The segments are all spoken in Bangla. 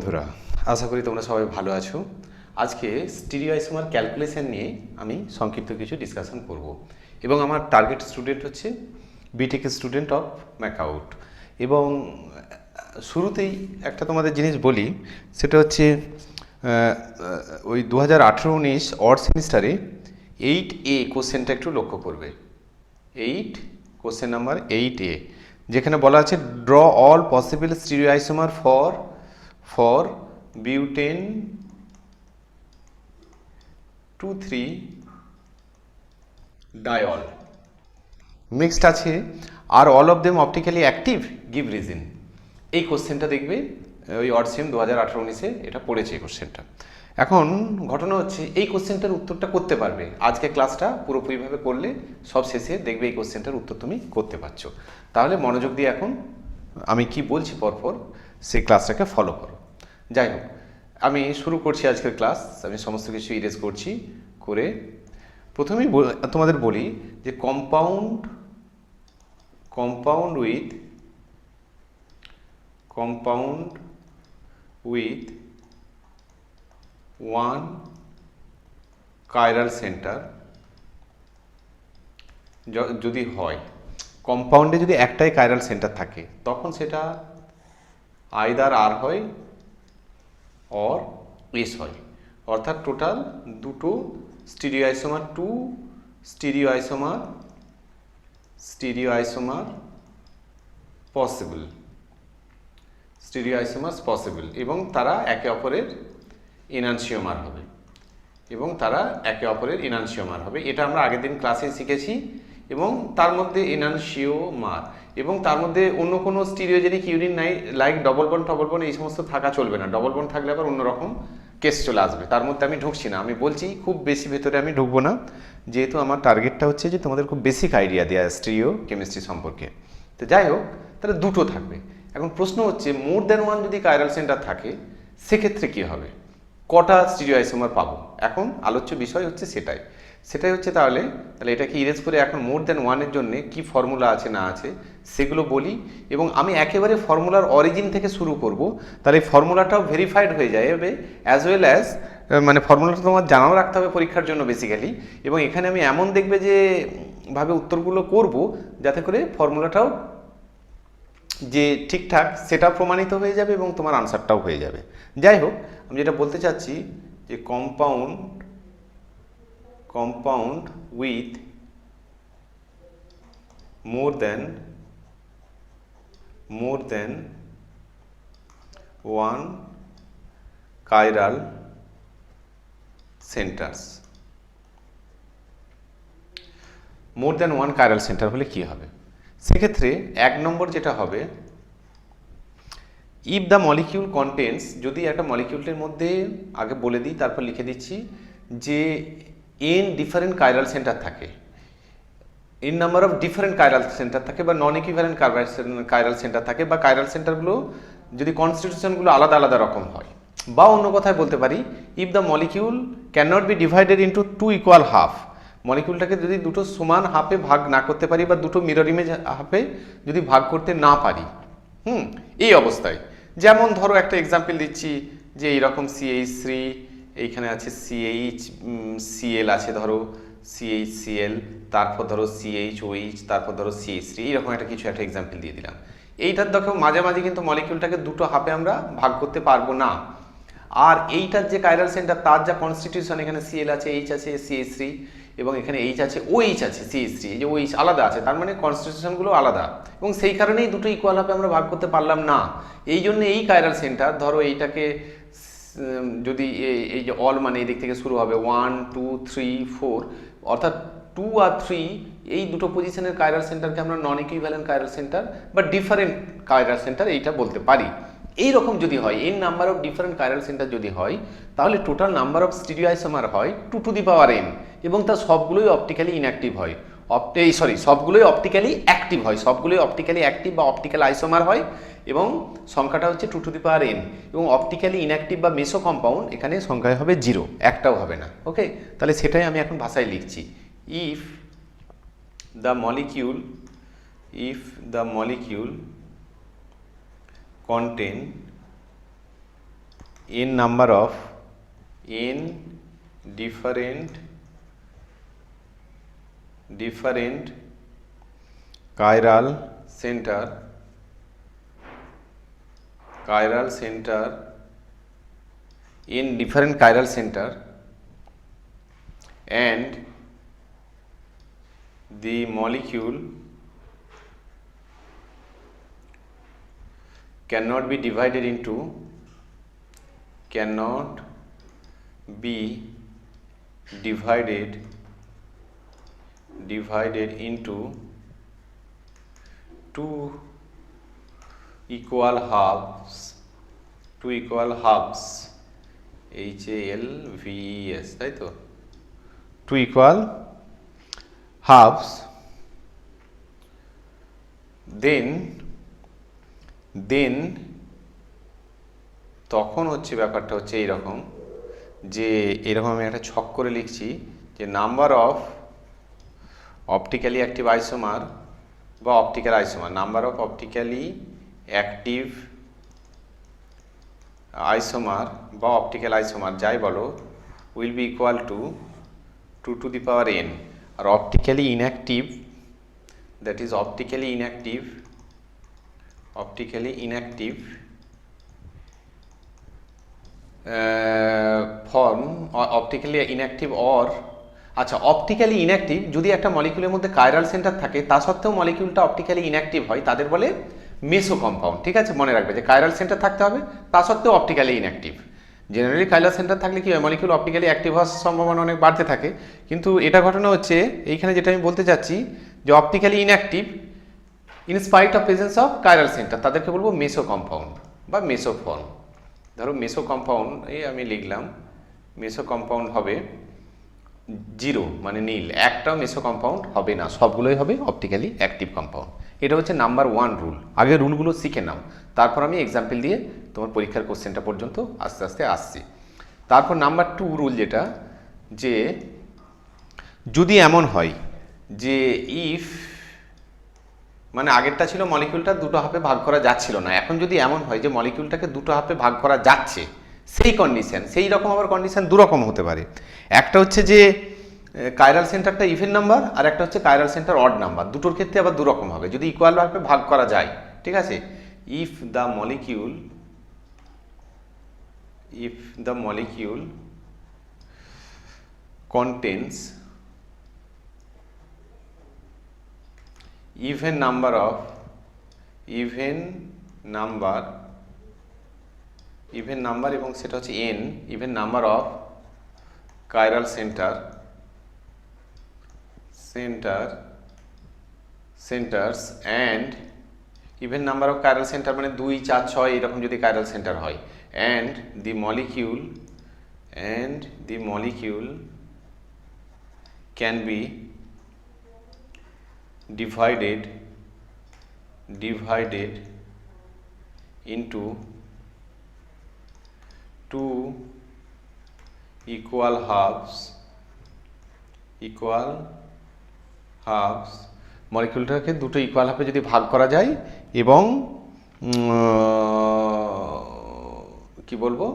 বন্ধুরা, আশা করি তোমরা সবাই ভালো আছো। আজকে স্টিরিওআইসোমার ক্যালকুলেশন নিয়ে আমি সংক্ষিপ্ত কিছু ডিসকাশন করব এবং আমার টার্গেট স্টুডেন্ট হচ্ছে বিটেক স্টুডেন্ট অফ ম্যাকাউট। এবং শুরুতেই একটা তোমাদের জিনিস বলি, সেটা হচ্ছে ওই 2018-19 অড সেমিস্টারে 8A কোশ্চেনটা একটু লক্ষ্য করবে। 8 কোশ্চেন নাম্বার 8A, যেখানে বলা আছে draw all possible stereoisomer for butane 2,3 diol mixed আছে, are all of them optically active, give reason. এই কোশ্চেনটা দেখবে ওই অড সেম 2018-19-এ এটা পড়েছে এই কোশ্চেনটা। এখন ঘটনা হচ্ছে এই কোশ্চেনটার উত্তরটা করতে পারবে আজকে ক্লাসটা পুরোপুরিভাবে করলে, সব শেষে দেখবে এই কোশ্চেনটার উত্তর তুমি করতে পারছো। তাহলে মনোযোগ দিয়ে এখন আমি কি বলছি পরপর সেই ক্লাসটাকে ফলো করো। যাই হোক, আমি শুরু করছি আজকের ক্লাস। আমি সমস্ত কিছু ইরেজ করছি, করে প্রথমেই তোমাদের বলি যে compound with one chiral centre যদি হয়, কম্পাউন্ডে যদি একটাই কাইরাল সেন্টার থাকে, তখন সেটা আইদার আর হয় অর এস হয়। অর্থাৎ টোটাল দুটো স্টিরিওআইসোমার, টু স্টিরিওআইসোমার পসিবল, এবং তারা একে অপরের এনানসিওমার হবে। এটা আমরা আগের দিন ক্লাসে শিখেছি। এবং তার মধ্যে এনানসিওমার এবং তার মধ্যে অন্য কোনো স্টিরিওজেনিক ইউনিট নাই, লাইক ডবল বন্ড এই সমস্ত থাকা চলবে না। ডবল বন্ড থাকলে আবার অন্যরকম কেস চলে আসবে। তার মধ্যে আমি ঢুকছি না, আমি বলছি খুব বেশি ভেতরে আমি ঢুকবো না, যেহেতু আমার টার্গেটটা হচ্ছে যে তোমাদের খুব বেসিক আইডিয়া দেওয়া স্টিরিও কেমিস্ট্রি সম্পর্কে। তো যাই হোক, তাহলে দুটো থাকবে। এখন প্রশ্ন হচ্ছে মোর দ্যান ওয়ান যদি কাইরাল সেন্টার থাকে, সেক্ষেত্রে কী হবে, কটা স্টিরিওআইসোমার পাবো? এখন আলোচ্য বিষয় হচ্ছে সেটাই হচ্ছে তাহলে এটাকে ইরেজ করে এখন মোর দ্যান ওয়ানের জন্য কি ফর্মুলা আছে না আছে সেগুলো বলি। এবং আমি একেবারে ফর্মুলার অরিজিন থেকে শুরু করব, তাহলে ফর্মুলাটাও ভেরিফাইড হয়ে যাবে, অ্যাজ ওয়েল অ্যাজ মানে ফর্মুলাটা তোমার জানাও রাখতে হবে পরীক্ষার জন্য বেসিক্যালি। এবং এখানে আমি এমন দেখবে যে ভাবে উত্তরগুলো করব যাতে করে ফর্মুলাটাও যে ঠিকঠাক সেটা প্রমাণিত হয়ে যাবে এবং তোমার আনসারটাও হয়ে যাবে। যাই হোক, আমি যেটা বলতে চাচ্ছি যে compound with more than one chiral centre. More than one chiral centre হলে কি হবে? সেক্ষেত্রে এক নম্বর যেটা হবে, ইফ দ্য মলিকিউল কন্টেন্স, যদি একটা মলিকিউলের মধ্যে, আগে বলে দিই তারপর লিখে দিচ্ছি, যে এন ডিফারেন্ট কাইরাল সেন্টার থাকে, N number of different chiral centre থাকে, বা নন ইকুইভ্যালেন্ট কাইরাল সেন্টার থাকে, বা কাইরাল সেন্টারগুলো যদি কনস্টিটিউশনগুলো আলাদা আলাদা রকম হয়, বা অন্য কথায় বলতে পারি, if the molecule can not be divided into two equal half, মলিকিউলটাকে যদি দুটো সমান হাফে ভাগ না করতে পারি, বা দুটো মিরর ইমেজ হাফে যদি ভাগ করতে না পারি, এই অবস্থায়, যেমন ধরো একটা এক্সাম্পল দিচ্ছি, যে এইরকম CH3, এইখানে আছে CHCl আছে, ধরো CHCl, তারপর ধরো CHOH, তারপর ধরো CH3, এইরকম একটা এক্সাম্পল দিয়ে দিলাম। এইটার দেখো মাঝামাঝি কিন্তু মলিকিউলটাকে দুটো হাফে আমরা ভাগ করতে পারবো না। আর এইটার যে কাইরাল সেন্টার, তার যা কনস্টিটিউশন, এখানে Cl আছে, H আছে, CH3, এবং এখানে H আছে, OH আছে, CH3, এই যে OH আলাদা আছে, তার মানে কনস্টিটিউশনগুলো আলাদা, এবং সেই কারণেই দুটো ইকুয়াল হাফে আমরা ভাগ করতে পারলাম না। এই জন্য এই কাইরাল সেন্টার, ধরো এইটাকে যদি এই যে অল মানে এই দিক থেকে শুরু হবে 1 2 3 4, অর্থাৎ 2 আর 3 এই দুটো পজিশনের কাইরাল সেন্টারকে আমরা নন ইকুইভ্যালেন্ট কাইরাল সেন্টার বা ডিফারেন্ট কাইরাল সেন্টার এইটা বলতে পারি। এই রকম যদি হয়, N number of different chiral centre যদি হয়, তাহলে টোটাল নাম্বার অফ স্টিরিওআইসোমার হয় 2n, এবং তার সবগুলোই অপটিক্যালি ইনঅ্যাক্টিভ হয়, সবগুলোই অপটিক্যালি অ্যাক্টিভ বা অপটিক্যাল আইসোমার হয়, এবং সংখ্যাটা হচ্ছে 2n, এবং অপটিক্যালি ইনঅ্যাক্টিভ বা মেসো কম্পাউন্ড এখানে সংখ্যায় হবে 0, একটাও হবে না। ওকে, তাহলে সেটাই আমি এখন ভাষায় লিখছি। If the molecule contain n number of n different chiral center in different chiral center and the molecule cannot be divided into into two equal halves HALVES, তাই তো, two equal halves, then তখন হচ্ছে ব্যাপারটা হচ্ছে এইরকম, যে এরকম আমি একটা ছক করে লিখছি যে number of optically active isomer বা optical isomer, number of optically active isomer বা অপটিক্যাল আইসোমার যাই বলো, will be equal to 2 to the power n, আর optically inactive, that is optically inactive form, optically inactive or, আচ্ছা অপটিক্যালি ইনঅ্যাক্টিভ যদি একটা মলিকিউলের মধ্যে কাইরাল সেন্টার থাকে তা সত্ত্বেও মলিকিউলটা অপটিক্যালি ইনঅ্যাক্টিভ হয়, তাদের বলে মেসো কম্পাউন্ড। ঠিক আছে, মনে রাখবে যে কাইরাল সেন্টার থাকতে হবে তা সত্ত্বেও optically inactive. Generally chiral centre থাকলে কি হয়, মলিকিউল অপটিক্যালি অ্যাক্টিভ হওয়ার সম্ভাবনা অনেক বাড়তে থাকে, কিন্তু এটা ঘটনা হচ্ছে এইখানে যেটা আমি বলতে চাচ্ছি যে optically inactive in spite of presence of chiral centre, তাদেরকে বলবো মেসো কম্পাউন্ড বা মেসো ফর্ম। ধরো মেসো কম্পাউন্ড, এই আমি লিখলাম মেসো কম্পাউন্ড হবে 0 মানে নীল, একটাও মেসো কম্পাউন্ড হবে না, সবগুলোই হবে অপটিক্যালি অ্যাক্টিভ কম্পাউন্ড। এটা হচ্ছে নাম্বার 1 রুল। আগে রুলগুলো শিখে নাও, তারপর আমি এক্সাম্পল দিয়ে তোমার পরীক্ষার কোশ্চেনটা পর্যন্ত আস্তে আস্তে আসছি। তারপর নাম্বার 2 রুল, যেটা যে যদি এমন হয় যে ইফ, মানে আগেরটা ছিল মলিকিউলটা দুটো হাফে ভাগ করা যাচ্ছিল না, এখন যদি এমন হয় যে মলিকিউলটাকে দুটো হাফে ভাগ করা যাচ্ছে, সেই কন্ডিশন, সেই রকম আবার কন্ডিশন দুরকম হতে পারে। একটা হচ্ছে যে কাইরাল সেন্টারটা ইভেন নাম্বার, আর একটা হচ্ছে কাইরাল সেন্টার অড নাম্বার, দুটোর ক্ষেত্রে আবার দুরকম হবে যদি ইকুয়াল ভাবে ভাগ করা যায়। ঠিক আছে, if the molecule contains even number এবং সেটা হচ্ছে n, even number of chiral centers and even number of chiral center মানে 2, 4, 6 এরকম যদি chiral center হয়, and the molecule can be divided into two equal halves, মলিকিউলটাকে দুটো ইকুয়াল হাফে যদি ভাগ করা যায়, এবং কি বলবো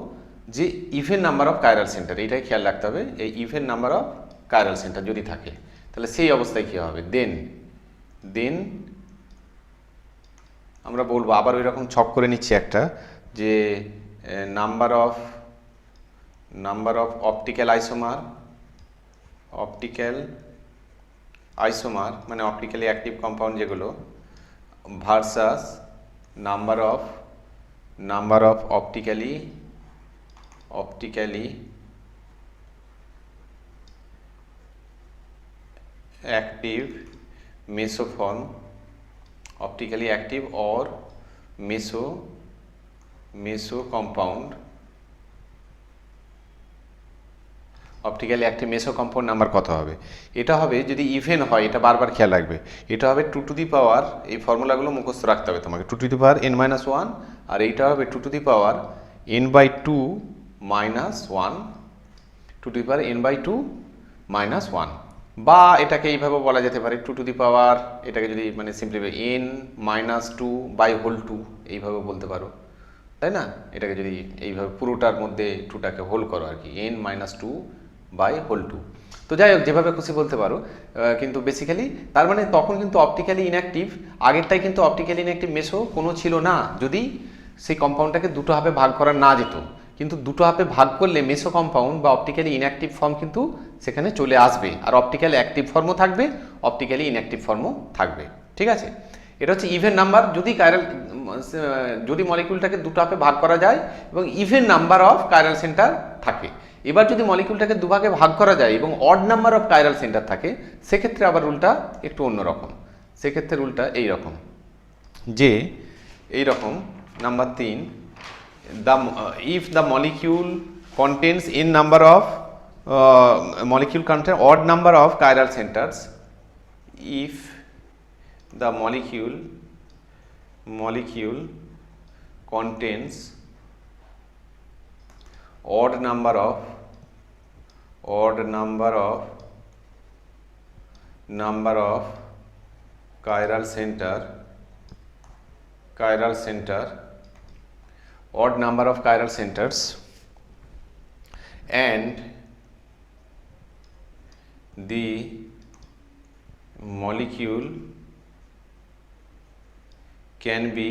যে even number of chiral centre, এটাই খেয়াল রাখতে হবে, এই even number of chiral centre যদি থাকে, তাহলে সেই অবস্থায় কি হবে, দেন আমরা বলবো আবার ওই রকম ছক করে নিচ্ছি একটা, যে নাম্বার অফ অপটিক্যাল আইসোমার মানে অপটিক্যালি অ্যাক্টিভ কম্পাউন্ড যেগুলো, versus number of optically active meso form, optically active or meso compound, optically active meso compound number কত হবে? এটা হবে যদি ইভেন হয়, এটা বারবার খেয়াল রাখবে, এটা হবে 2 টু দি পাওয়ার, এই ফর্মুলাগুলো মুখস্থ রাখতে হবে তোমাকে, 2 টু দি পাওয়ার n-1, আর এইটা হবে 2 to the power n/2 -1, 2 to the power n/2 -1, বা এটাকে এইভাবে বলা যেতে পারে 2 টু দি পাওয়ার, এটাকে যদি মানে সিম্পলি n-2/2 এইভাবে বলতে পারো, তাই না? এটাকে যদি এইভাবে পুরোটার মধ্যে টুটাকে হোল করো আর কি, n minus two by whole two. তো যাই হোক, যেভাবে খুশি বলতে পারো, কিন্তু বেসিক্যালি তার মানে তখন কিন্তু অপটিক্যালি ইনঅ্যাক্টিভ, আগেরটাই কিন্তু অপটিক্যালি ইনঅ্যাক্টিভ মেসো কোনো ছিল না যদি সেই কম্পাউন্ডটাকে দুটো হাফে ভাগ করা না যেত। কিন্তু দুটো হাফে ভাগ করলে মেসো কম্পাউন্ড বা অপটিক্যালি ইনঅ্যাক্টিভ ফর্ম কিন্তু সেখানে চলে আসবে, আর অপটিক্যালি অ্যাক্টিভ ফর্মও থাকবে, অপটিক্যালি ইনঅ্যাক্টিভ ফর্মও থাকবে। ঠিক আছে, এটা হচ্ছে ইভেন নাম্বার যদি মলিকিউলটাকে দুটো হাফে ভাগ করা যায় এবং even number of chiral centre থাকে। এবার যদি মলিকিউলটাকে দুভাগে ভাগ করা যায় এবং odd number of chiral centre থাকে, সেক্ষেত্রে আবার রুলটা একটু অন্যরকম। সেক্ষেত্রে রুলটা এইরকম, যে এইরকম number 3, if the molecule contains n number of molecule contain odd number of chiral centers, if the molecule contains odd number of chiral center, odd number of chiral centers, and the molecule can be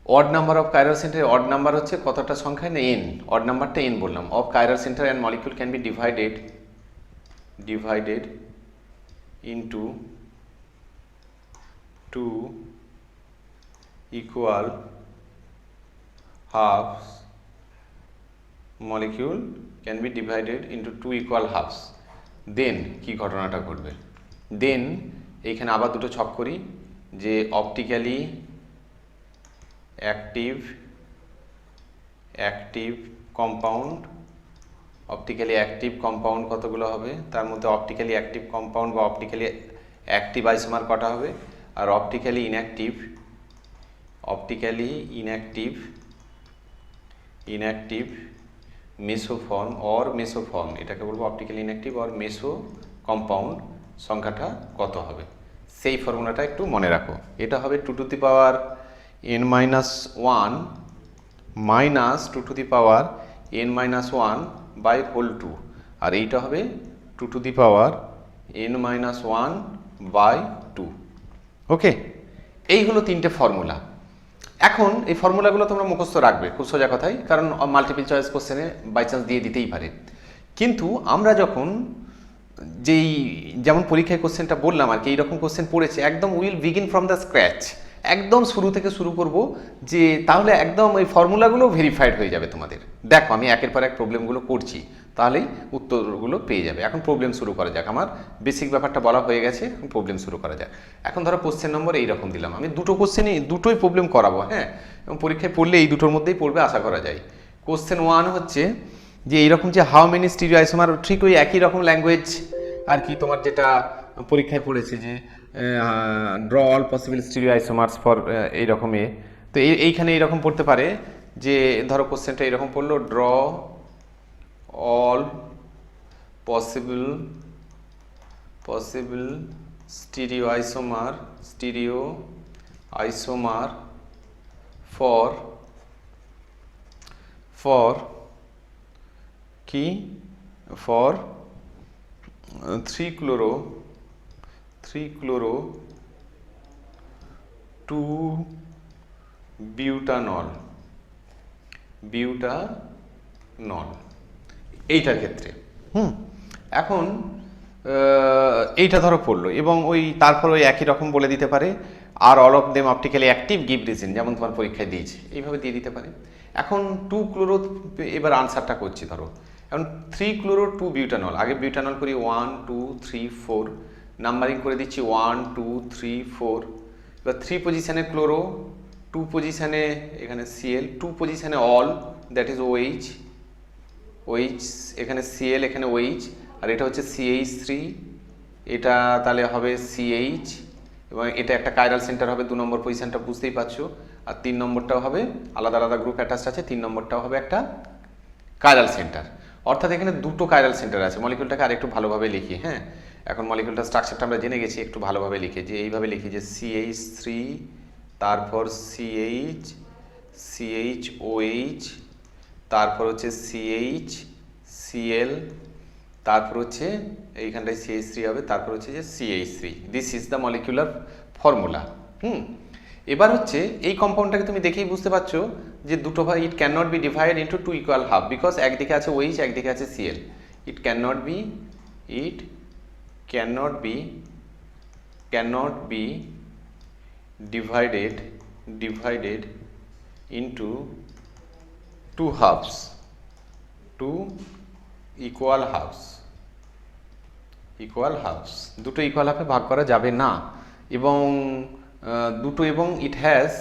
odd number of chiral center, odd number হচ্ছে কতটা সংখ্যা না n, odd নাম্বারটা n বললাম, of chiral center and molecule can be divided into two equal halves, molecule can be divided into two equal halves, then কি ঘটনাটা ঘটবে, দেন এইখানে আবার দুটো ছক করি, যে অপটিক্যালি অ্যাক্টিভ কম্পাউন্ড কতগুলো হবে, তার মধ্যে অপটিক্যালি অ্যাক্টিভ কম্পাউন্ড বা অপটিক্যালি অ্যাক্টিভ আইসোমার কটা হবে, আর অপটিক্যালি ইনঅ্যাক্টিভ মেসোফর্ম, এটাকে বলবো optically inactive or meso compound সংখ্যাটা কত হবে। সেই ফর্মুলাটা একটু মনে রাখো, এটা হবে 2 to the power n minus 1 minus 2 to the power n minus 1 by whole 2, আর এইটা হবে 2 to the power n minus 1 by 2। Okay, এই হলো তিনটে ফর্মুলা। এখন এই ফর্মুলাগুলো তোমরা মুখস্থ রাখবে, খুব সোজা কথাই, কারণ মাল্টিপল চয়েস কোশ্চেনে বাই চান্স দিয়ে দিতেই পারে। কিন্তু আমরা যখন যেমন পরীক্ষায় কোশ্চেনটা বললাম আর কি, এইরকম কোশ্চেন পড়েছে, একদম will begin from the scratch, একদম শুরু থেকে শুরু করব, যে তাহলে একদম এই ফর্মুলাগুলো ভেরিফাইড হয়ে যাবে তোমাদের। দেখো আমি একের পর এক প্রবলেমগুলো করছি, তাহলেই উত্তরগুলো পেয়ে যাবে। এখন প্রবলেম শুরু করা যাক, আমার বেসিক ব্যাপারটা বলা হয়ে গেছে, এখন প্রবলেম শুরু করা যাক। এখন ধরো কোশ্চেন নম্বর এইরকম দিলাম, আমি দুটো কোশ্চেনে দুটোই প্রবলেম করাবো, হ্যাঁ, এবং পরীক্ষায় পড়লে এই দুটোর মধ্যেই পড়বে আশা করা যায়। কোশ্চেন 1 হচ্ছে যে এইরকম, যে হাউ মেনি স্টিরিও আইসোমার, ঠিক ওই একই রকম ল্যাঙ্গুয়েজ আর কি, তোমার যেটা পরীক্ষায় পড়েছে, যে draw all possible stereo isomers for এইরকম তো এইখানে এইরকম পড়তে পারে, যে ধরো কোশ্চেনটা এরকম পড়লো, draw all possible stereo isomer for কি, ফর 3 chloro 2 butanol এইটার ক্ষেত্রে। এখন এইটা ধরো পড়লো, এবং ওই তারপর ওই একই রকম বলে দিতে পারে, are all of them optically active give reason, যেমন তোমার পরীক্ষায় দিয়েছে, এইভাবে দিয়ে দিতে পারে। এখন 2 chloro, এবার আনসারটা করছি, ধরো এখন 3 chloro 2 butanol, আগে বিউটানল করি 1 2 3 4, নাম্বারিং করে দিচ্ছি 1 2 3 4। এবার 3 পজিশানে ক্লোরো, 2 পজিশানে এখানে Cl, 2 পজিশানে অল, দ্যাট ইজ OH, এখানে Cl, এখানে OH, আর এটা হচ্ছে CH3, এটা তাহলে হবে CH, এবং এটা একটা কাইরাল সেন্টার হবে, 2 নম্বর পজিশনটা বুঝতেই পারছো, আর 3 নম্বরটাও হবে আলাদা আলাদা গ্রুপ অ্যাটাচড আছে, 3 নম্বরটাও হবে একটা কাইরাল সেন্টার। অর্থাৎ এখানে দুটো কাইরাল সেন্টার আছে। মলিকিউলটাকে আরেকটু ভালোভাবে লিখি, হ্যাঁ, এখন মলিকিউলটার স্ট্রাকচারটা আমরা জেনে গেছি, একটু ভালোভাবে লিখে যে এইভাবে লিখি যে CH3, তারপর CH, CHOH, তারপর হচ্ছে CH, Cl, তারপর হচ্ছে এইখানটায় CH3 হবে, তারপর হচ্ছে যে CH3। This is the molecular formula. এবার হচ্ছে এই কম্পাউন্ডটাকে তুমি দেখেই বুঝতে পারছো যে দুটো ভাগ, it can not be divide into two equal half, because একদিকে আছে OH, একদিকে আছে Cl। It can not be divided into two halves, two equal halves, দুটো ইকুয়াল হাফে ভাগ করা যাবে না। এবং দুটো, এবং it has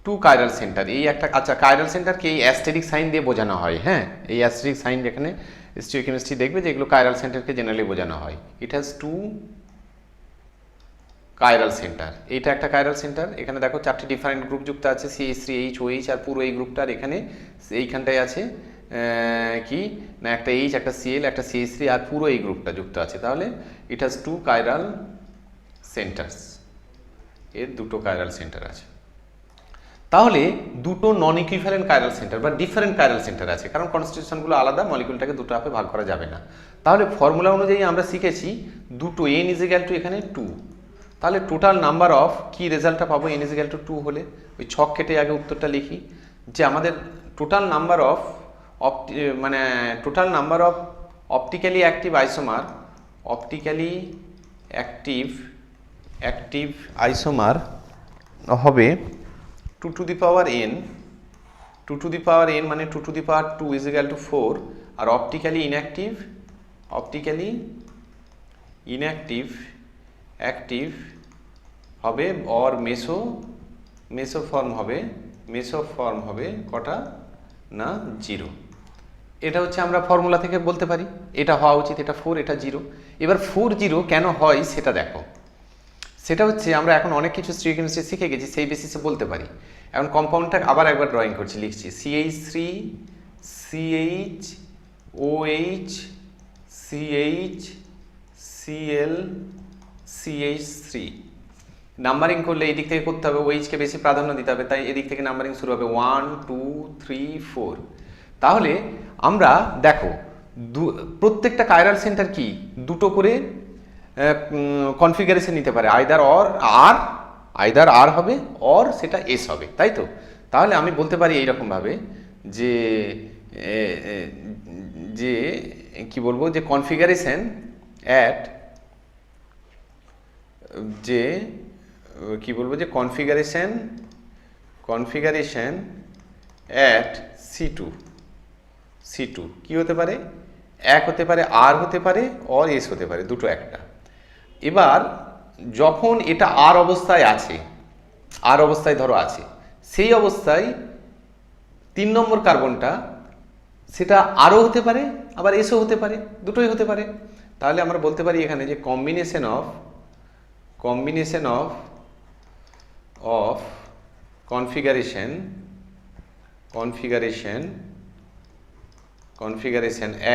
two chiral centre. এই একটা, আচ্ছা কাইরাল সেন্টারকে এই অ্যাস্টেরিক সাইন দিয়ে বোঝানো হয়। হ্যাঁ, এই অ্যাস্টেরিক সাইন যেখানে স্টিওকেমিস্ট্রি দেখবে যে এগুলো কাইরাল সেন্টারকে জেনারেলি বোঝানো হয়। ইট হ্যাজ টু কাইরাল সেন্টার। এইটা একটা কাইরাল সেন্টার। এখানে দেখো চারটি ডিফারেন্ট গ্রুপ যুক্ত আছে, CH3, OH, আর পুরো এই গ্রুপটার এখানে এইখানটায় আছে কি না, একটা H, একটা Cl, একটা CH3, আর পুরো এই গ্রুপটা যুক্ত আছে। তাহলে it has two chiral centres, এর দুটো কাইরাল সেন্টার আছে। তাহলে দুটো নন ইকুইভ্যালেন্ট কাইরাল সেন্টার বা ডিফারেন্ট কাইরাল সেন্টার আছে, কারণ কনস্টিটিউশনগুলো আলাদা, মলিকুলটাকে দুটো হাফে ভাগ করা যাবে না। তাহলে ফর্মুলা অনুযায়ী আমরা শিখেছি দুটো n = এখানে 2। তাহলে টোটাল নাম্বার অফ, কি রেজাল্টটা পাবো, n = 2 হলে ওই ছক কেটে আগে উত্তরটা লিখি যে আমাদের total number of optically active হবে 2 to the power n, 2 to the power n মানে 2 to the power 2 = 4, R optically inactive হবে, অর মেসোফর্ম হবে কটা না 0। এটা হচ্ছে আমরা ফর্মুলা থেকে বলতে পারি, এটা হওয়া উচিত, এটা 4, এটা 0। এবার 4 0 কেন হয় সেটা দেখো। সেটা হচ্ছে আমরা এখন অনেক কিছু স্টিওকেমিস্ট্রি শিখে গেছি, সেই বেসিসে বলতে পারি। এখন কম্পাউন্ডটা আবার একবার ড্রয়িং করছি, লিখছি CH3, CH, OH, CH, Cl, CH3। Numbering করলে এই দিক থেকে করতে হবে, OH কে বেশি প্রাধান্য দিতে হবে, তাই এদিক থেকে নাম্বারিং শুরু হবে 1 2 3 4। তাহলে আমরা দেখো প্রত্যেকটা কাইরাল সেন্টার কি দুটো করে কনফিগারেশন নিতে পারে, আইদার আর হবে অর সেটা এস হবে, তাই তো। তাহলে আমি বলতে পারি এইরকম ভাবে যে কি বলবো, যে কনফিগারেশন অ্যাট অ্যাট C2 কি হতে পারে, এক হতে পারে, আর হতে পারে, অর এস হতে পারে, দুটো একটা। এবার যখন এটা আর অবস্থায় ধরো আছে, সেই অবস্থায় 3 নম্বর কার্বনটা সেটা আরও হতে পারে, আবার এসও হতে পারে, দুটোই হতে পারে। তাহলে আমরা বলতে পারি এখানে যে combination of configuration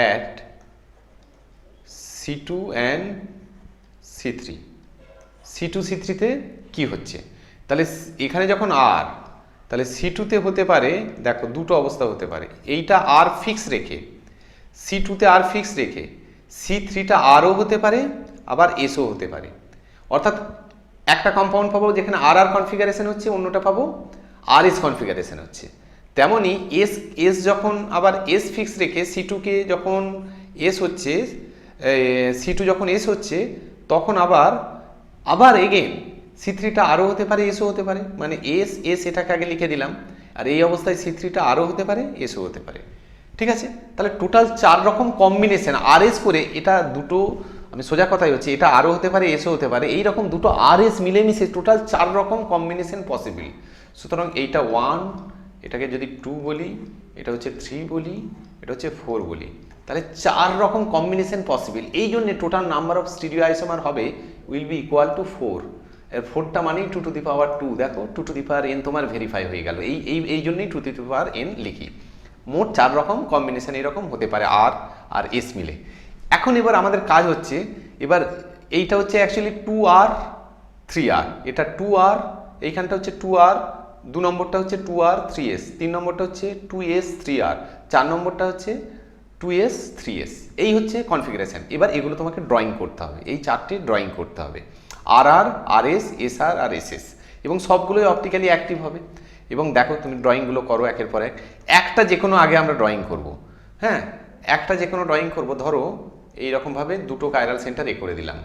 at C2 and C3, C2C3 তে কি হচ্ছে, তাহলে এখানে যখন আর, তাহলে C2 তে হতে পারে, দেখো দুটো অবস্থা হতে পারে, এইটা আর ফিক্স রেখে, C2 তে আর ফিক্স রেখে C3টা আরও হতে পারে, আবার এসও হতে পারে। অর্থাৎ একটা কম্পাউন্ড পাবো যেখানে আর কনফিগারেশন হচ্ছে, অন্যটা পাবো আর এস কনফিগারেশন হচ্ছে। তেমনই এস যখন আবার এস ফিক্স রেখে C2কে যখন এস হচ্ছে, C2 যখন এস হচ্ছে, তখন আবার এগেন C3টা আরও হতে পারে, এসও হতে পারে, মানে এস এটাকে আগে লিখে দিলাম, আর এই অবস্থায় C3টা আরও হতে পারে, এসও হতে পারে। ঠিক আছে, তাহলে টোটাল 4 রকম কম্বিনেশন আর এস করে, এটা দুটো, আমি সোজা কথাই হচ্ছে, এটা আরও হতে পারে, এসও হতে পারে, এই রকম দুটো আর এস মিলেমিশে টোটাল 4 রকম কম্বিনেশন পসিবল। সুতরাং এইটা 1, এটাকে যদি 2 বলি, এটা হচ্ছে 3 বলি, এটা হচ্ছে 4 বলি, তাহলে 4 রকম কম্বিনেশন পসিবল। এই জন্য total number of stereo isomer হবে উইল বি ইকুয়াল টু 4। এর 4টা মানেই 2 টু দি পাওয়ার 2। দেখো 2 টু দি পাওয়ার n তোমার ভেরিফাই হয়ে গেল। এই জন্যই 2 টু দি পাওয়ার n লিখি। মোট 4 রকম কম্বিনেশন এরকম হতে পারে আর এস মিলে। এখন এবার আমাদের কাজ হচ্ছে, এবার এইটা হচ্ছে অ্যাকচুয়ালি 2R 3R, এটা 2R, এইখানটা হচ্ছে 2R, 2 নম্বরটা হচ্ছে 2R 3S, 3 নম্বরটা হচ্ছে 2S 3R, 4 নম্বরটা হচ্ছে 2S 3S। এই হচ্ছে কনফিগারেশন। এবার এগুলো তোমাকে ড্রয়িং করতে হবে, এই চারটে ড্রয়িং করতে হবে, RR, RS, SR আর SS, এবং সবগুলোই অপটিক্যালি অ্যাক্টিভ হবে। এবং দেখো তুমি ড্রয়িংগুলো করো একের পর এক, একটা যে কোনো আগে আমরা ড্রয়িং করব। হ্যাঁ, একটা যে কোনো ড্রয়িং করব। ধরো এইরকমভাবে দুটো কাইরাল সেন্টার এ করে দিলাম।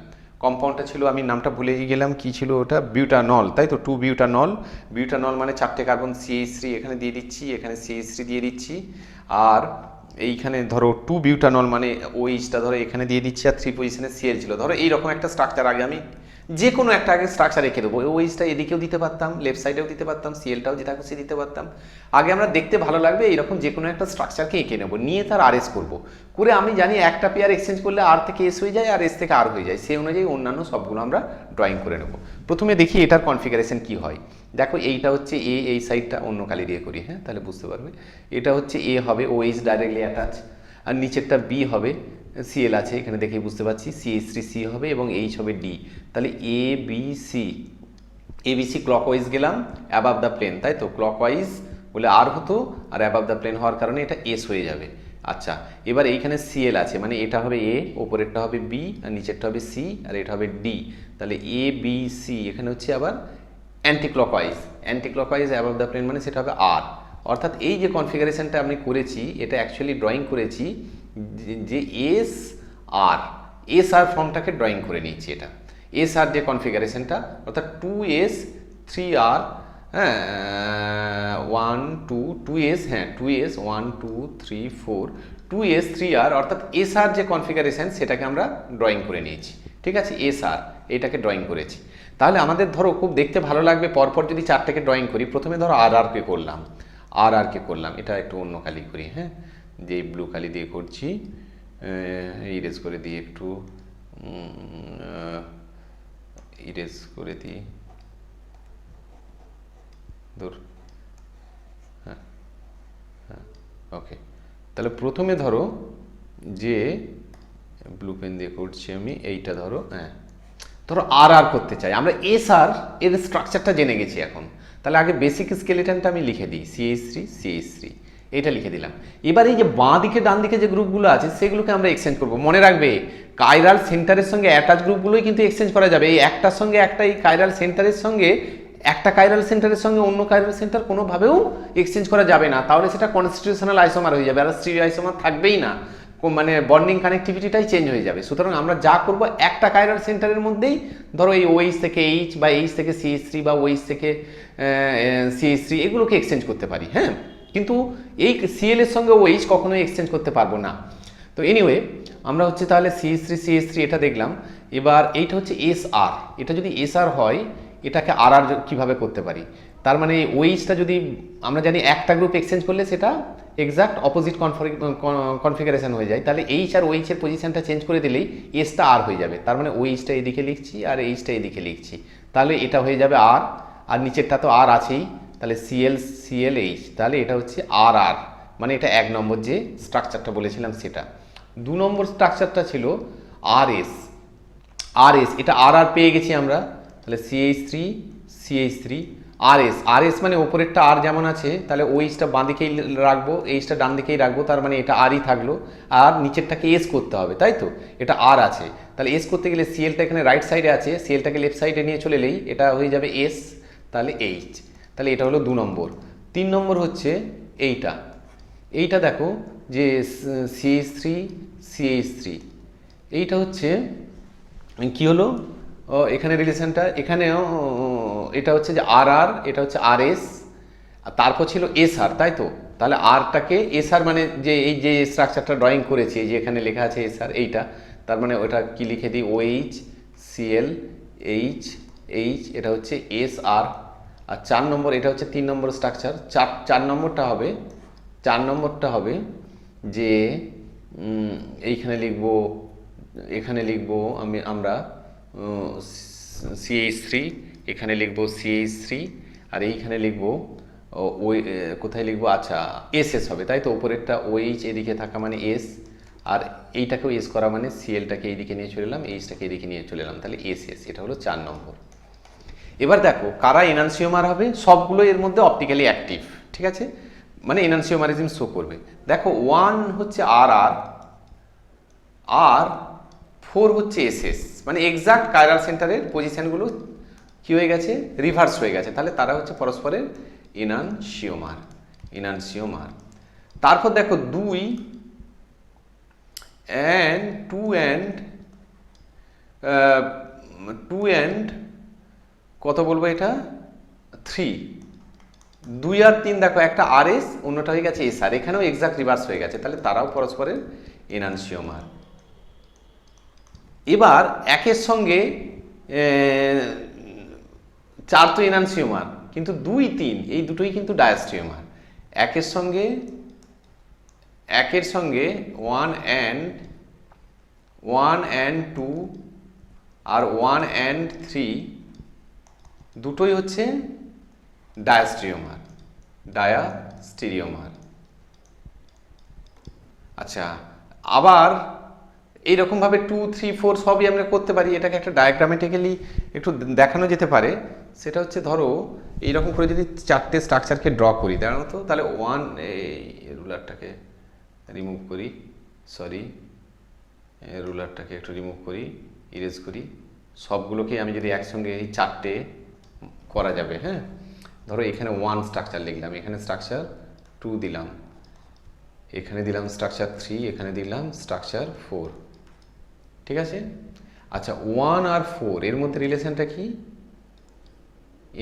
কম্পাউন্ডটা ছিল, আমি নামটা ভুলেই গেলাম, কি ছিল ওটা, বিউটানল, তাই তো, 2 বিউটানল। বিউটানল মানে 4টে কার্বন CH3 এখানে দিয়ে দিচ্ছি, এখানে CH3 দিয়ে দিচ্ছি, আর এইখানে ধরো 2 বিউটানল মানে OH-টা ধরো এখানে দিয়ে দিচ্ছি, আর 3 পজিশনে Cl ছিল। ধরো এইরকম একটা স্ট্রাকচার আগে আমি যে কোনো একটা আগে স্ট্রাকচার রেখে দেবো। OH-টা এদিকেও দিতে পারতাম, লেফট সাইডেও দিতে পারতাম, Cl-টাও যেটা খুশি দিতে পারতাম। আগে আমরা দেখতে ভালো লাগবে এইরকম যে কোনো একটা স্ট্রাকচারকে এঁকে নেবো, নিয়ে তার RS করব, করে আমি জানি একটা পেয়ার এক্সচেঞ্জ করলে R থেকে S হয়ে যায় আর S থেকে R হয়ে যায়, সেই অনুযায়ী অন্যান্য সবগুলো আমরা ড্রয়িং করে নেব। প্রথমে দেখি এটার কনফিগারেশন কি হয়। দেখো এইটা হচ্ছে A, এই সাইডটা অন্য কালি দিয়ে করি, হ্যাঁ তাহলে বুঝতে পারবে। এটা হচ্ছে A হবে, OH ডাইরেক্টলি অ্যাটাচ, আর নিচেরটা B হবে, Cl আছে এখানে দেখেই বুঝতে পারছি, CH3C হবে এবং H হবে D। তাহলে ABC ক্লকওয়াইজ গেলাম অ্যাবাভ দ্য প্লেন, তাই তো, ক্লকওয়াইজ বলে R হতো, আর অ্যাবাভ দ্য প্লেন হওয়ার কারণে এটা S হয়ে যাবে। আচ্ছা, এবার এইখানে Cl আছে, মানে এটা হবে A, ওপরেরটা হবে B, আর নিচেরটা হবে C, আর এটা হবে D। তাহলে ABC এখানে হচ্ছে আবার anti clockwise above the plane, মানে সেটা হবে R। অর্থাৎ এই যে কনফিগারেশনটা আমি করেছি, এটা অ্যাকচুয়ালি ড্রয়িং করেছি যে SR ফর্মটাকে ড্রয়িং করে নিয়েছি। এটা SR যে কনফিগারেশনটা, অর্থাৎ 2S 3R, হ্যাঁ 1 2 2S, হ্যাঁ 2S 1 2 3 4 2S 3R, অর্থাৎ SR যে কনফিগারেশন সেটাকে আমরা ড্রয়িং করে নিয়েছি। ঠিক আছে, SR এটাকে ড্রয়িং করেছি। তাহলে আমাদের ধরো খুব দেখতে ভালো লাগবে পরপর যদি চারটাকে ড্রয়িং করি। প্রথমে ধরো RRকে করলাম, এটা একটু অন্য কালি করি, হ্যাঁ যে ব্লু কালি দিয়ে করছি, ইরেজ করে দিই, একটু ইরেজ করে দিই, দূর, হ্যাঁ হ্যাঁ ওকে। তাহলে প্রথমে ধরো যে ব্লু পেন দিয়ে করছি আমি, এইটা ধরো, হ্যাঁ ধরো RR করতে চাই আমরা, SR এর স্ট্রাকচারটা জেনে গেছি এখন। তাহলে আগে বেসিক স্কেলেটনটা আমি লিখে দিই, CH3 এটা লিখে দিলাম। এবার এই যে বাঁ দিকে ডান দিকে যে গ্রুপগুলো আছে সেগুলোকে আমরা এক্সচেঞ্জ করব। মনে রাখবে কাইরাল সেন্টারের সঙ্গে অ্যাটাচ গ্রুপগুলোই কিন্তু এক্সচেঞ্জ করা যাবে। এই একটার সঙ্গে একটা, এই কাইরাল সেন্টারের সঙ্গে একটা কাইরাল সেন্টারের সঙ্গে অন্য কাইরাল সেন্টার কোনোভাবেও এক্সচেঞ্জ করা যাবে না, তাহলে সেটা কনস্টিটিউশনাল আইসোমার হয়ে যাবে, আর স্টিরিও আইসোমার থাকবেই না, মানে বন্ডিং কানেক্টিভিটিটাই চেঞ্জ হয়ে যাবে। সুতরাং আমরা যা করব, একটা কাইরাল সেন্টারের মধ্যেই ধরো এই OH থেকে H বা H থেকে CH3 বা OH থেকে CH3 এগুলোকে এক্সচেঞ্জ করতে পারি, হ্যাঁ, কিন্তু এই Cl এর সঙ্গে OH কখনোই এক্সচেঞ্জ করতে পারবো না। তো এনিওয়ে আমরা হচ্ছে তাহলে CH3 এটা দেখলাম। এবার এইটা হচ্ছে SR, এটা যদি SR হয় এটাকে RR কিভাবে করতে পারি, তার মানে OH-টা যদি আমরা জানি একটা গ্রুপ এক্সচেঞ্জ করলে সেটা এক্সাক্ট অপোজিট কনফিগারেশন হয়ে যায়, তাহলে H আর OH এর পজিশনটা চেঞ্জ করে দিলেই S-টা R হয়ে যাবে। তার মানে OH-টা এদিকে লিখছি আর H-টা এদিকে লিখছি, তাহলে এটা হয়ে যাবে R, আর নিচেরটা তো R আছেই, তাহলে ClH, তাহলে এটা হচ্ছে RR, মানে এটা 1 নম্বর যে স্ট্রাকচারটা বলেছিলাম সেটা। 2 নম্বর স্ট্রাকচারটা ছিল RS, এটা RR পেয়ে গেছি আমরা, তাহলে CH3 RS মানে ওপরেরটা R যেমন আছে, তাহলে OH-টা বাঁ দিকেই রাখবো, H-টা ডান দিকেই রাখবো, তার মানে এটা Rই থাকলো, আর নিচেরটাকে S করতে হবে, তাই তো, এটা R আছে, তাহলে S করতে গেলে Cl-টা এখানে রাইট সাইডে আছে, Cl-টাকে লেফট সাইডে নিয়ে চলে এলেই এটা হয়ে যাবে S, তাহলে H, তাহলে এটা হলো 2 নম্বর। 3 নম্বর হচ্ছে এইটা দেখো যে CH3 এইটা হচ্ছে কি হলো, এখানে রিলেশনটা, এখানেও এটা হচ্ছে যে RR, এটা হচ্ছে RS, আর তারপর ছিল SR, তাই তো, তাহলে Rটাকে SR মানে যে এই যে স্ট্রাকচারটা ড্রয়িং করেছি, এই যে এখানে লেখা আছে SR, এইটা তার মানে ওটা কি লিখে দিই, OH Cl H, এটা হচ্ছে SR। আর 4 নম্বর, এটা হচ্ছে 3 নম্বর স্ট্রাকচার, 4 নম্বরটা হবে যে এখানে লিখবো আমরা CH3, এখানে লিখবো CH3, আর এইখানে লিখবো কোথায় লিখবো, আচ্ছা SS হবে, তাই তো, উপরেরটা OH এদিকে থাকা মানে S, আর এইটাকেও এস করা মানে সিএলটাকে এইদিকে নিয়ে চলে এলাম, এইচটাকে এইদিকে নিয়ে চলে এলাম, তাহলে এস এস। এটা হলো 4 নম্বর। এবার দেখো কারা এনানসিওমার হবে, সবগুলো এর মধ্যে অপটিক্যালি অ্যাক্টিভ, ঠিক আছে, মানে এনানসিওমারিজম শো করবে। দেখো 1 হচ্ছে আর আর, আর 4 হচ্ছে এস এস, মানে এক্সাক্ট কাইরাল সেন্টারের পজিশনগুলো কি হয়ে গেছে, রিভার্স হয়ে গেছে, তাহলে তারা হচ্ছে পরস্পরের এনানসিওমার, এনানসিওমার। তারপর দেখো 2 অ্যান্ড কত বলবো এটা 3, 2 আর 3 দেখো একটা আর এস, অন্যটা হয়ে গেছে এস আর, এখানেও এক্সাক্ট রিভার্স হয়ে গেছে, তাহলে তারাও পরস্পরের এনানসিওমার। এবার একের সঙ্গে 4 তো এনানসিওমার, কিন্তু 2, 3 এই দুটোই কিন্তু ডায়াস্টিওমার। একের সঙ্গে 1 and 2 আর 1 and 3 দুটোই হচ্ছে ডায়াস্টিওমার, ডায়াস্টিরিওমার। আচ্ছা, আবার এইরকমভাবে 2, 3, 4 সবই আমরা করতে পারি। এটাকে একটা ডায়াগ্রামেটিক্যালি একটু দেখানো যেতে পারে। সেটা হচ্ছে ধরো এইরকম করে যদি 4টে স্ট্রাকচারকে ড্র করি, তাহলে 1, এই রুলারটাকে রিমুভ করি, সরি রুলারটাকে একটু রিমুভ করি, ইরেজ করি, সবগুলোকে আমি যদি একসঙ্গে এই 4টে করা যাবে। হ্যাঁ, ধরো এখানে 1 স্ট্রাকচার লিখলাম, এখানে স্ট্রাকচার 2 দিলাম, এখানে দিলাম স্ট্রাকচার 3, এখানে দিলাম স্ট্রাকচার 4, ঠিক আছে। আচ্ছা 1 আর 4 এর মধ্যে রিলেশনটা কি,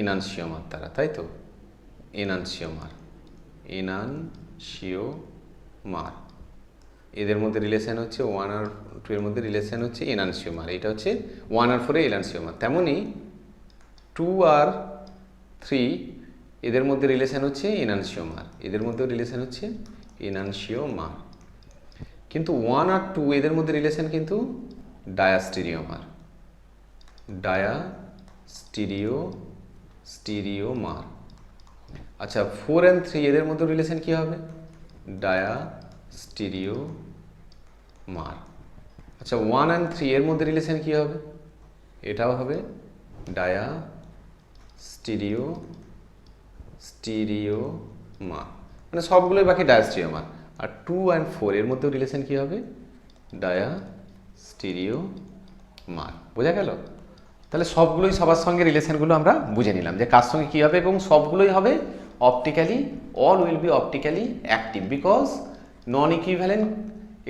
এনানসিওমার তারা, তাই তো, এনানসিওমার, এনানসিওমার। এদের মধ্যে রিলেশন হচ্ছে 1 আর 2 এর মধ্যে রিলেশন হচ্ছে এনানসিওমার, এটা হচ্ছে 1 আর 4 এ এনানসিওমার। তেমনি 2 আর 3 এদের মধ্যে রিলেশন হচ্ছে এনানসিওমার, এদের মধ্যেও রিলেশন হচ্ছে এনানসিওমার। কিন্তু 1 আর 2 এদের মধ্যে রিলেশন কিন্তু ডায়াস্টিরিওমার, স্টিরিওমার। আচ্ছা 4 and 3 এদের মধ্যে রিলেশন কি হবে, ডায়াস্টিরিওমার। আচ্ছা 1 and 3 এর মধ্যে রিলেশন কি হবে, এটাও হবে স্টিরিওমার, মানে সবগুলোই বাকি ডায়াস্টিরিওমার। আর 2 and 4 এর মধ্যেও রিলেশন কি হবে, ডায়াস্টিরিওমার। বোঝা গেল? তাহলে সবগুলোই সবার সঙ্গে রিলেশনগুলো আমরা বুঝে নিলাম যে কার সঙ্গে কী হবে, এবং সবগুলোই হবে optically, all will be optically active, because non equivalent,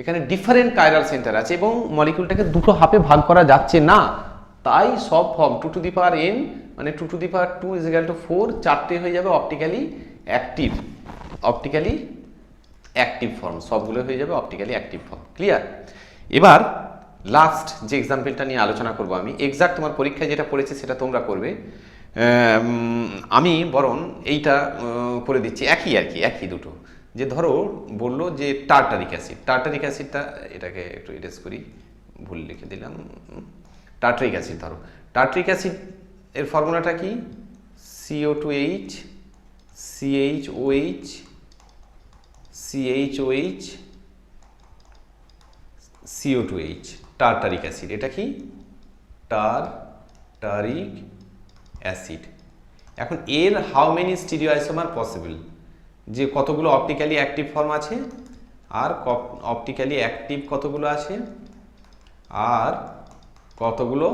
এখানে ডিফারেন্ট কাইরাল সেন্টার আছে এবং মলিকিউলটাকে দুটো হাফে ভাগ করা যাচ্ছে না, তাই সব form 2 to the power n মানে 2 to the power 2 is equal to 4, 4টে হয়ে যাবে optically active, optically active form, সবগুলো হয়ে যাবে অপটিক্যালি অ্যাক্টিভ ফর্ম। ক্লিয়ার? এবার লাস্ট যে এক্সাম্পলটা নিয়ে আলোচনা করব আমি, এক্সাক্ট তোমার পরীক্ষায় যেটা পড়েছে সেটা তোমরা করবে, আমি বরং এইটা করে দিচ্ছি, একই আর কি, একই দুটো। যে ধরো বললো যে টার্টারিক অ্যাসিডটা, এটাকে একটু ইরেজ করি, ভুল লিখে দিলাম, টার্টারিক অ্যাসিড। ধরো টার্টারিক অ্যাসিড এর ফর্মুলাটা কি, CO2H CHOH CO2H, tartaric acid. এটা কি, টার্টারিক অ্যাসিড। এখন এর how many stereo isomer possible, যে কতগুলো অপটিক্যালি অ্যাক্টিভ ফর্ম আছে, আর অপটিক্যালি অ্যাক্টিভ কতগুলো আছে, আর কতগুলো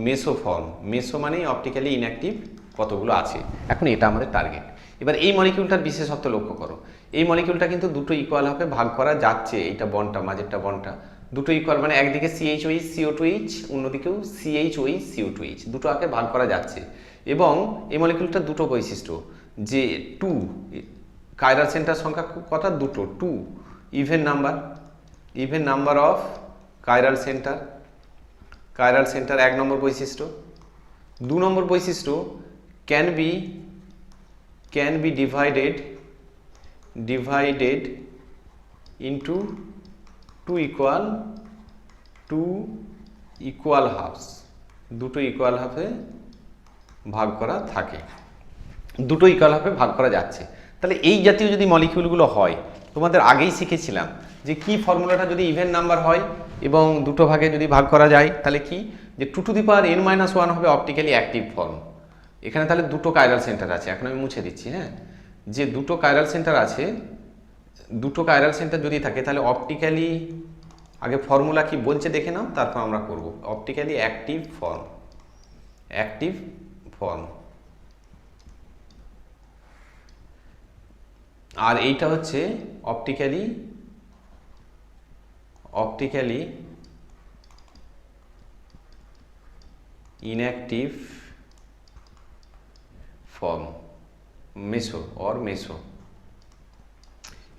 মেসো ফর্ম, মেসো মানেই অপটিক্যালি ইনঅ্যাক্টিভ কতগুলো আছে। এখন এটা আমাদের টার্গেট। এবার এই মলিকিউলটার বিশেষত্ব লক্ষ্য করো, এই মলিকিউলটা কিন্তু দুটো ইকুয়াল ভাবে ভাগ করা যাচ্ছে, এইটা বন্ডটা, মাঝেরটা বন্ডটা, দুটো ইকুয়াল, মানে একদিকে CHOH CO2H, অন্যদিকেও CHOH CO2H, দুটো আগে ভাগ করা যাচ্ছে। এবং এই মলিকিউলটার দুটো বৈশিষ্ট্য, যে 2 কাইরাল সেন্টার সংখ্যা কত, দুটো, 2 even number of chiral centre 1 নম্বর বৈশিষ্ট্য। 2 নম্বর বৈশিষ্ট্য, can be divided into 2 equal halves, দুটো ইকুয়াল হাফে ভাগ করা থাকে, দুটো ইকুয়াল হাফে ভাগ করা যাচ্ছে। তাহলে এই জাতীয় যদি মলিকিউলগুলো হয়, তোমাদের আগেই শিখেছিলাম যে কি ফর্মুলাটা যদি ইভেন নাম্বার হয় এবং দুটো ভাগে যদি ভাগ করা যায় তাহলে কি, যে 2 টু দি পাওয়ার n-1 হবে অপটিক্যালি অ্যাক্টিভ ফর্ম। এখানে তাহলে দুটো কাইরাল সেন্টার আছে, এখন আমি মুছে দিচ্ছি। হ্যাঁ, যে দুটো কাইরাল সেন্টার আছে, দুটো কাইরাল সেন্টার যদি থাকে তাহলে অপটিক্যালি, আগে ফর্মুলা কি বলছে দেখে নাও, তারপর আমরা করব। Optically active form, active form. আর এইটা হচ্ছে optically inactive form, meso or meso.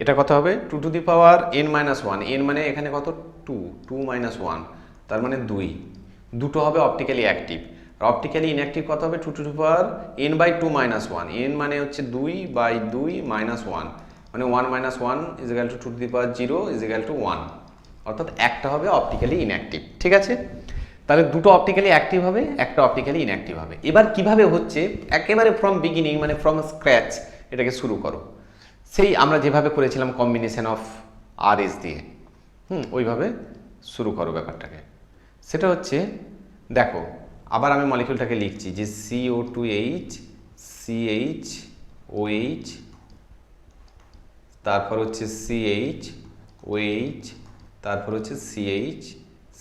এটা কত হবে 2 to the power n-1, n মানে এখানে কত 2, 2 - 1 তার মানে 2, দুটো হবে অপটিক্যালি অ্যাক্টিভ। আর অপটিক্যালি ইনঅ্যাক্টিভ কত হবে 2 to the power n/2 - 1, n মানে হচ্ছে 2/2 - 1, মানে 1 - 1 = 2 টু দি পাওয়ার 0 = 1, অর্থাৎ একটা হবে অপটিক্যালি ইনঅ্যাক্টিভ। ঠিক আছে, তাহলে দুটো অপটিক্যালি অ্যাক্টিভ হবে, একটা অপটিক্যালি ইনঅ্যাক্টিভ হবে। এবার কিভাবে হচ্ছে একেবারে ফ্রম বিগিনিং, মানে ফ্রম স্ক্র্যাচ এটাকে শুরু করো, সেই আমরা যেভাবে করেছিলাম কম্বিনেশন অফ RS দিয়ে, ওইভাবে শুরু করো ব্যাপারটাকে। সেটা হচ্ছে দেখো, আবার আমি মলিকিউলটাকে লিখছি যে CO2H CHOH, তারপর হচ্ছে CHOH, তারপর হচ্ছে CH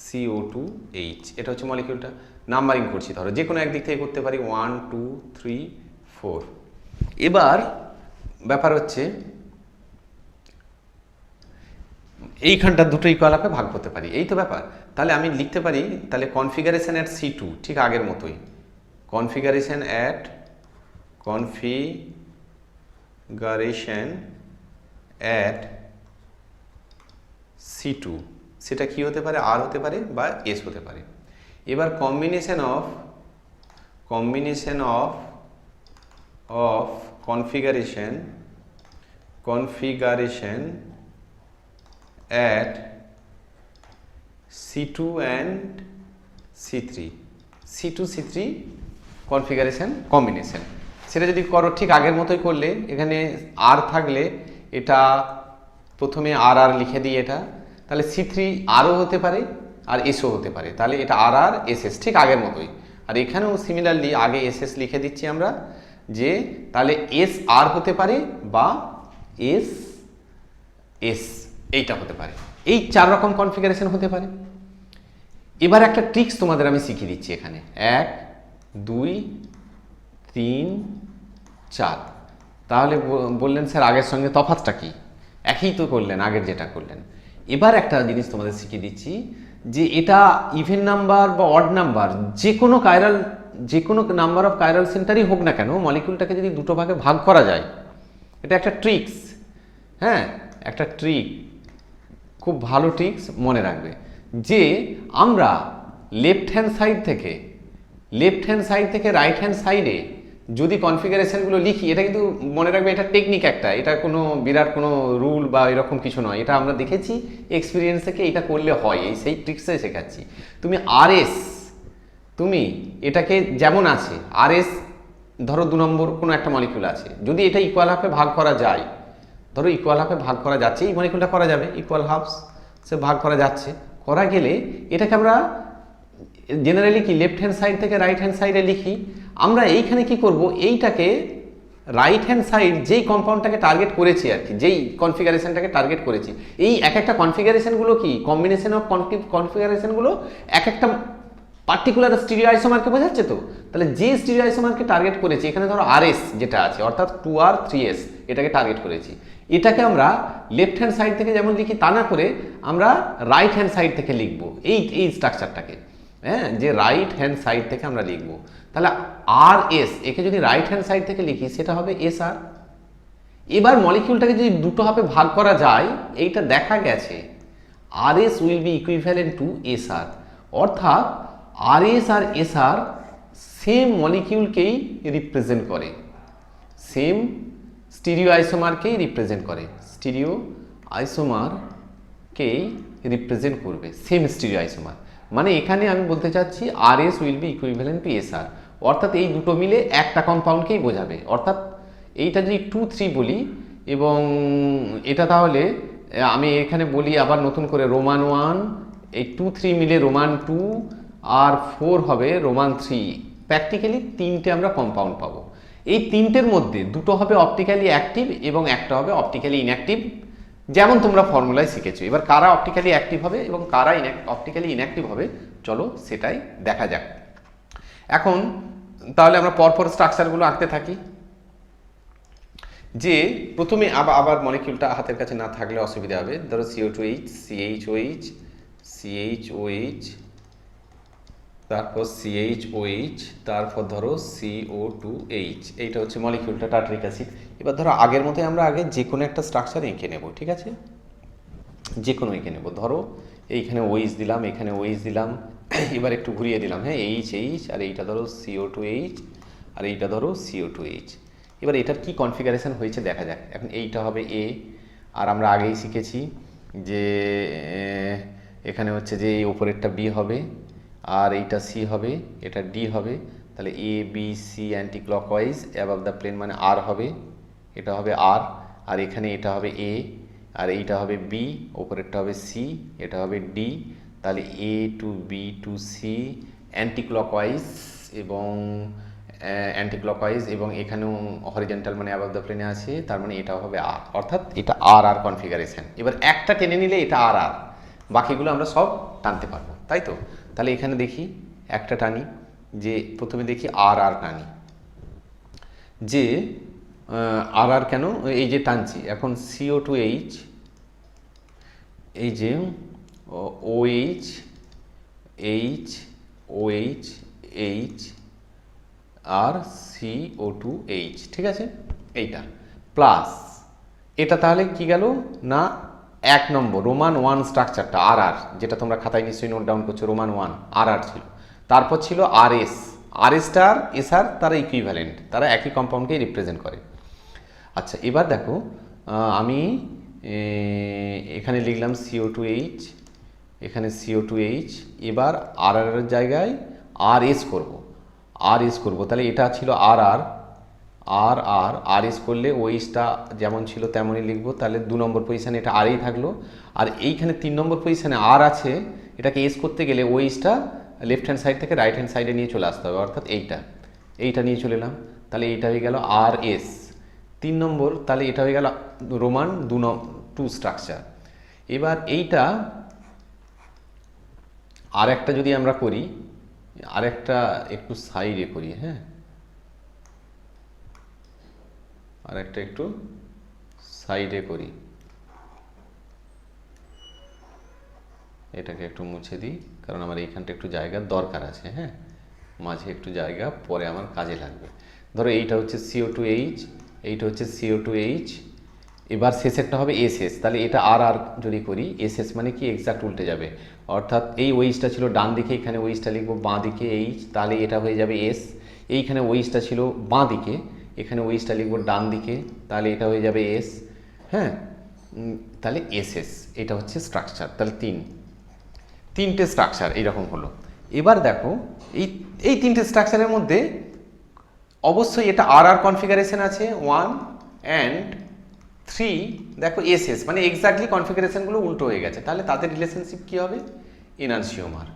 CO2H। এটা হচ্ছে মলিকিউলটা, নাম্বারিং করছি, ধরো যে কোনো একদিক থেকে করতে পারি 1 2 3 4। এবার ব্যাপার হচ্ছে এইখানটা দুটো ইকুয়াল আপে ভাগ করতে পারি, এই তো ব্যাপার। তাহলে আমি লিখতে পারি তাহলে কনফিগারেশন অ্যাট C2, ঠিক আগের মতোই, কনফিগারেশন অ্যাট C2, সেটা কি হতে পারে, R হতে পারে বা S হতে পারে। এবার combination of configuration at C2 and C3 configuration combination, সেটা যদি করো ঠিক আগের মতোই করলে, এখানে আর থাকলে এটা প্রথমে আর লিখে দিই এটা, তাহলে C3 আরও হতে পারে আর এসও হতে পারে, তাহলে এটা আর SS ঠিক আগের মতোই। আর এখানেও সিমিলারলি আগে SS লিখে দিচ্ছি আমরা, যে তাহলে SR হতে পারে বা SS এইটা হতে পারে, এই 4 রকম কনফিগারেশন হতে পারে। এবার একটা ট্রিক্স তোমাদের আমি শিখিয়ে দিচ্ছি এখানে, 1 2 3 4। তাহলে বললেন স্যার আগের সঙ্গে তফাৎটা কি, একই তো করলেন আগের যেটা করলেন। এবার একটা জিনিস তোমাদের শিখিয়ে দিচ্ছি, যে এটা ইভেন নাম্বার বা অড নাম্বার, যে কোনো নাম্বার অফ কাইরাল সেন্টারই হোক না কেন, মলিকিউলটাকে যদি দুটো ভাগে ভাগ করা যায়, এটা একটা ট্রিক্স। হ্যাঁ, একটা ট্রিক, খুব ভালো ট্রিক্স, মনে রাখবে। যে আমরা লেফট হ্যান্ড সাইড থেকে রাইট হ্যান্ড সাইডে যদি কনফিগারেশনগুলো লিখি, এটা কিন্তু মনে রাখবে এটা টেকনিক একটা, এটা কোনো বিরাট কোনো রুল বা এরকম কিছু নয়, এটা আমরা দেখেছি এক্সপিরিয়েন্স থেকে, এটা করলে হয়, এই সেই ট্রিক্সটাই শেখাচ্ছি। তুমি RS, তুমি এটাকে যেমন আছে RS, ধরো 2 নম্বর কোনো একটা মলিকিউল আছে, যদি এটা ইকুয়াল হাফে ভাগ করা যায়, ধরো ইকুয়াল হাফে ভাগ করা যাচ্ছে, এই মলিকিউলটা করা যাবে ইকুয়াল হাফস, সে ভাগ করা যাচ্ছে, করা গেলে এটাকে আমরা জেনারেলি কি লেফট হ্যান্ড সাইড থেকে রাইট হ্যান্ড সাইডে লিখি। আমরা এইখানে কি করব, এইটাকে রাইট হ্যান্ড সাইড যেই কম্পাউন্ডটাকে টার্গেট করেছি আর কি, যেই কনফিগারেশনটাকে টার্গেট করেছি, এই এক একটা কনফিগারেশনগুলো কি কম্বিনেশন অফ কনফিগারেশনগুলো এক একটা পার্টিকুলার স্টিরিও আইসোমারকে বোঝাচ্ছে। তো তাহলে যে স্টিরিও আইসোমারকে টার্গেট করেছি, এখানে ধরো RS যেটা আছে, অর্থাৎ 2R 3S, এটাকে টার্গেট করেছি, এটাকে আমরা লেফট হ্যান্ড সাইড থেকে যেমন লিখি তা না করে আমরা রাইট হ্যান্ড সাইড থেকে লিখবো এই স্ট্রাকচারটাকে। হ্যাঁ, যে রাইট হ্যান্ড সাইড থেকে আমরা লিখবো, তাহলে RS একে যদি রাইট হ্যান্ড সাইড থেকে লিখি সেটা হবে SR। এবার মলিকিউলটাকে যদি দুটো ভাবে ভাগ করা যায়, এইটা দেখা গেছে RS will be equivalent to SR, অর্থাৎ RS আর SR সেম মলিকিউলকেই রিপ্রেজেন্ট করে, সেম স্টিরিও আইসোমারকেই রিপ্রেজেন্ট করে, স্টিরিও আইসোমারকেই রিপ্রেজেন্ট করবে, সেম স্টিরিও আইসোমার। মানে এখানে আমি বলতে চাচ্ছি RS will be equivalent to SR, অর্থাৎ এই দুটো মিলে একটা কম্পাউন্ডকেই বোঝাবে। অর্থাৎ এইটা যদি 2 3 বলি এবং এটা তাহলে আমি এখানে বলি আবার নতুন করে রোমান 1, এই 2 3 মিলে রোমান 2 আর 4 হবে রোমান 3। প্র্যাকটিক্যালি তিনটে আমরা কম্পাউন্ড পাবো। এই তিনটের মধ্যে দুটো হবে অপটিক্যালি অ্যাক্টিভ এবং একটা হবে অপটিক্যালি ইনঅ্যাক্টিভ, যেমন তোমরা ফর্মুলায় শিখেছো। এবার কারা অপটিক্যালি অ্যাক্টিভ হবে এবং কারা অপটিক্যালি ইনঅ্যাক্টিভ হবে চলো সেটাই দেখা যাক। এখন তাহলে আমরা পরপর স্ট্রাকচারগুলো আঁকতে থাকি। যে প্রথমে আবার মলিকিউলটা হাতের কাছে না থাকলে অসুবিধা হবে। ধরো CO2H, CHOH, CHOH, তারপর CHOH, তারপর ধরো CO2H। এইটা হচ্ছে মলিকিউলটা টার্টারিক অ্যাসিড। এবার ধরো আগের মতোই আমরা আগে যে কোনো একটা স্ট্রাকচার এঁকে নেব, ঠিক আছে? যে কোনো এঁকে নেব। ধরো এইখানে OH দিলাম, এখানে OH দিলাম, এবার একটু ঘুরিয়ে দিলাম, হ্যাঁ, H, আর এইটা ধরো CO2H, আর এইটা ধরো CO2H। এবার এটার কি কনফিগারেশন হয়েছে দেখা যাক। এখন এইটা হবে A, আর আমরা আগেই শিখেছি যে এখানে হচ্ছে যে এই ওপরেরটা B হবে, আর এইটা C হবে, এটা D হবে। তাহলে A B C anti clockwise above the plane মানে R হবে, এটা হবে R, আর এখানে এটা হবে A, আর এইটা হবে B, ওপরেরটা হবে C, এটা হবে D। তাহলে A to B to C anti clockwise এবং এখানেও হরিজন্টাল মানে অ্যাবাভ দ্য প্লেনে আছে, তার মানে এটা হবে R, অর্থাৎ এটা R কনফিগারেশন। এবার একটা টেনে নিলে এটা R, বাকিগুলো আমরা সব টানতে পারবো, তাই তো? তাহলে এখানে দেখি একটা টানি, যে প্রথমে দেখি R টানি, যে R কেন এই যে টানছি। এখন CO2H, এই যে OH, OH, H আর CO2H, ঠিক আছে? এইটা প্লাস এটা, তাহলে কি গেল না 1 নম্বর রোমান 1 স্ট্রাকচারটা RR, যেটা তোমরা খাতায় নিশ্চয়ই নোট ডাউন করছো, রোমান 1 RR ছিল। তারপর ছিল RSটা আর SR, তারা ইকুইভ্যালেন্ট, তারা একই কম্পাউন্ডকেই রিপ্রেজেন্ট করে। আচ্ছা, এবার দেখো আমি এখানে লিখলাম CO2H, এখানে CO2H, এবার RR এর জায়গায় RS করব। তাহলে এটা ছিল RR, RS করলে ওইসটা যেমন ছিল তেমনই লিখবো। তাহলে 2 নম্বর পজিশানে এটা Rই থাকলো, আর এইখানে 3 নম্বর পজিশানে R আছে, এটাকে S করতে গেলে ওইসটা লেফট হ্যান্ড সাইড থেকে রাইট হ্যান্ড সাইডে নিয়ে চলে আসতে হবে, অর্থাৎ এইটা নিয়ে চলে এলাম। তাহলে এইটা হয়ে গেল RS 3 নম্বর, তাহলে এটা হয়ে গেল রোমান 2 স্ট্রাকচার। এবার এইটা আর একটা যদি আমরা করি, আর একটা একটু সাইডে করি, হ্যাঁ, আর একটা একটু সাইডে করি, এটাকে একটু মুছে দিই, কারণ আমার এইখানটা একটু জায়গার দরকার আছে, হ্যাঁ, মাঝে একটু জায়গা পরে আমার কাজে লাগবে। ধরো এইটা হচ্ছে CO2H, এইটা হচ্ছে CO2H, এবার শেষেরটা হবে SS। তাহলে এটা RR যদি করি, SS মানে কি এক্সাক্ট উল্টে যাবে, অর্থাৎ এই ওইসটা ছিল ডান দিকে, এখানে ওইসটা লিখবো বাঁ দিকে H, তাহলে এটা হয়ে যাবে S। এইখানে ওইসটা ছিল বাঁ দিকে, এখানে ওইসটা লিখবো ডান দিকে, তাহলে এটা হয়ে যাবে S, হ্যাঁ, তাহলে SS। এটা হচ্ছে স্ট্রাকচার। তাহলে তিনটে স্ট্রাকচার এইরকম হলো। এবার দেখো এই তিনটে স্ট্রাকচারের মধ্যে অবশ্যই এটা RR কনফিগারেশন আছে 1 অ্যান্ড 3, দেখো SS, মানে এক্স্যাক্টলি কনফিগারেশনগুলো উল্টো হয়ে গেছে। তাহলে তাদের রিলেশনশিপ কি হবে? ইনানসিওমার।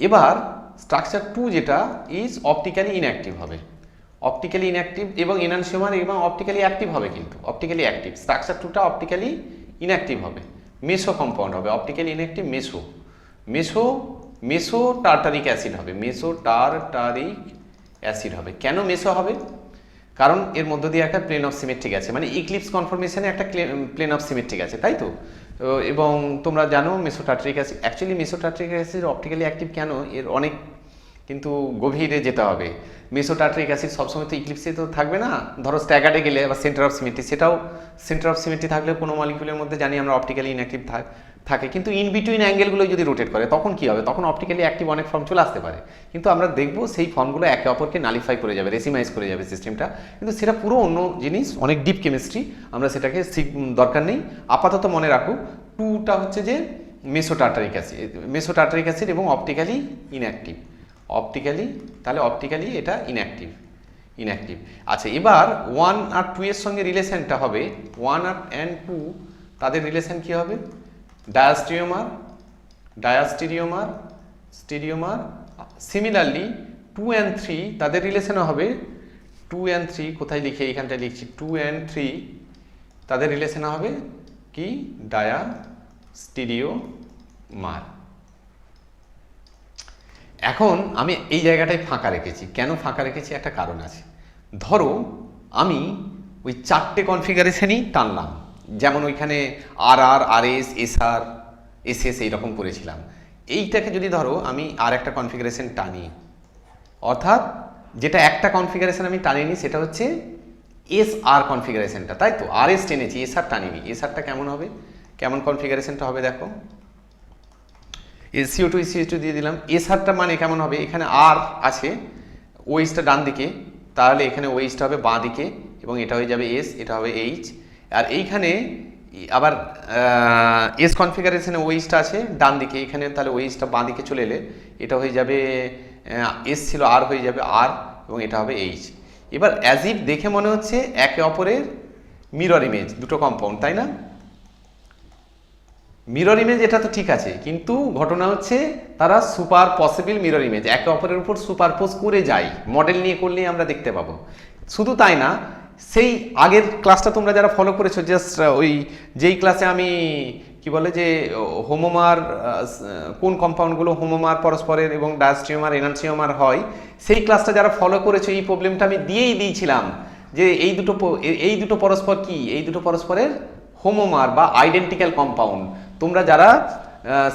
এবার স্ট্রাকচার 2 যেটা ইজ অপটিক্যালি ইনঅ্যাক্টিভ হবে, অপটিক্যালি ইনঅ্যাক্টিভ, এবং ইনানসিওমার এবং অপটিক্যালি অ্যাক্টিভ হবে, কিন্তু অপটিক্যালি অ্যাক্টিভ। স্ট্রাকচার 2টা অপটিক্যালি ইনঅ্যাক্টিভ হবে, মেসো কম্পাউন্ড হবে, অপটিক্যালি ইনঅ্যাক্টিভ মেসো টার্টারিক অ্যাসিড হবে। কেন মেসো হবে? কারণ এর মধ্য দিয়ে একটা প্লেন অফ সিমেট্রিক আছে, মানে ইক্লিপস কনফরমেশনে একটা প্লেন অফ সিমেট্রিক আছে, তাই তো? এবং তোমরা জানো mesotartaric acid, actually mesotartaric acid optically active কেন, এর অনেক কিন্তু গভীরে যেতে হবে। মেসোটার্টারিক অ্যাসিড সবসময় তো ইক্লিপসে তো থাকবে না, ধরো স্ট্যাগার্ডে গেলে বা সেন্টার অফ সিমেট্রি, সেটাও সেন্টার অফ সিমেট্রি থাকলে কোনো মলিকিউলের মধ্যে জানি আমরা অপটিক্যালি ইনঅ্যাক্টিভ থাকে, কিন্তু ইন বিটুইন অ্যাঙ্গেলগুলো যদি রোটেট করে তখন কি হবে? তখন অপটিক্যালি অ্যাক্টিভ অনেক ফর্ম চলে আসতে পারে, কিন্তু আমরা দেখবো সেই ফর্মগুলো একে অপরকে নালিফাই করে যাবে, রেসিমাইজ করে যাবে সিস্টেমটা, কিন্তু সেটা পুরো অন্য জিনিস, অনেক ডিপ কেমিস্ট্রি, আমরা সেটাকে দরকার নেই। আপাতত মনে রাখো 2টা হচ্ছে যে মেসোটার্টারিক অ্যাসিড এবং অপটিক্যালি ইনঅ্যাক্টিভ, তাহলে অপটিক্যালি এটা ইনঅ্যাক্টিভ। আচ্ছা, এবার 1 আর 2 এর সঙ্গে রিলেশনটা হবে 1 আর 2 তাদের রিলেশন কি হবে? ডায়াস্টেরিওমার স্টেরিওমার। সিমিলারলি 2 and 3 তাদের রিলেশনও হবে 2 and 3, কোথায় লিখে এইখানটায় লিখছি 2 and 3 তাদের রিলেশনও হবে কি? ডায়াস্টেরিওমার। এখন আমি এই জায়গাটায় ফাঁকা রেখেছি, কেন ফাঁকা রেখেছি? একটা কারণ আছে। ধরো আমি ওই 4টে কনফিগারেশনই টানলাম, যেমন ওইখানে আর আর আর এস এস আর এস এস এইরকম করেছিলাম। এইটাকে যদি ধরো আমি আর একটা কনফিগারেশন টানি, অর্থাৎ যেটা একটা কনফিগারেশন আমি টানিনি সেটা হচ্ছে এস আর কনফিগারেশনটা, তাই তো? আর এস টেনেছি, এস আর টানিনি। এস আরটা কেমন হবে? কেমন কনফিগারেশনটা হবে দেখো, CO2 CO2 দিয়ে দিলাম। এস আরটা মানে কেমন হবে? এখানে আর আছে, ওএইচটা ডান দিকে, তাহলে এখানে ওএইচটা হবে বাঁ দিকে এবং এটা হয়ে যাবে এস, এটা হবে এইচ। আর এইখানে আবার এস কনফিগারেশনে ওএইচটা আছে ডান দিকে, এখানে তাহলে ওএইচটা বাঁ দিকে চলে এলে এটা হয়ে যাবে এস ছিল আর হয়ে যাবে আর এবং এটা হবে এইচ। এবার অ্যাজ ইফ দেখে মনে হচ্ছে একে অপরের মিরর ইমেজ, দুটো কম্পাউন্ড, তাই না? মিরর ইমেজ এটা তো ঠিক আছে, কিন্তু ঘটনা হচ্ছে তারা সুপার পসিবল মিরর ইমেজ, একে অপরের উপর সুপারপোজ করে যায়। মডেল নিয়ে করলেই আমরা দেখতে পাবো। শুধু তাই না, সেই আগের ক্লাসটা তোমরা যারা ফলো করেছো, জাস্ট ওই যেই ক্লাসে আমি কি বলে যে হোমোমার কোন কম্পাউন্ডগুলো হোমোমার পরস্পরের এবং ডায়াস্টিওমার এনান্সিওমার হয়, সেই ক্লাসটা যারা ফলো করেছো এই প্রবলেমটা আমি দিয়েই দিয়েছিলাম যে এই দুটো পরস্পর কি? এই দুটো পরস্পরের হোমোমার বা আইডেন্টিক্যাল কম্পাউন্ড। তোমরা যারা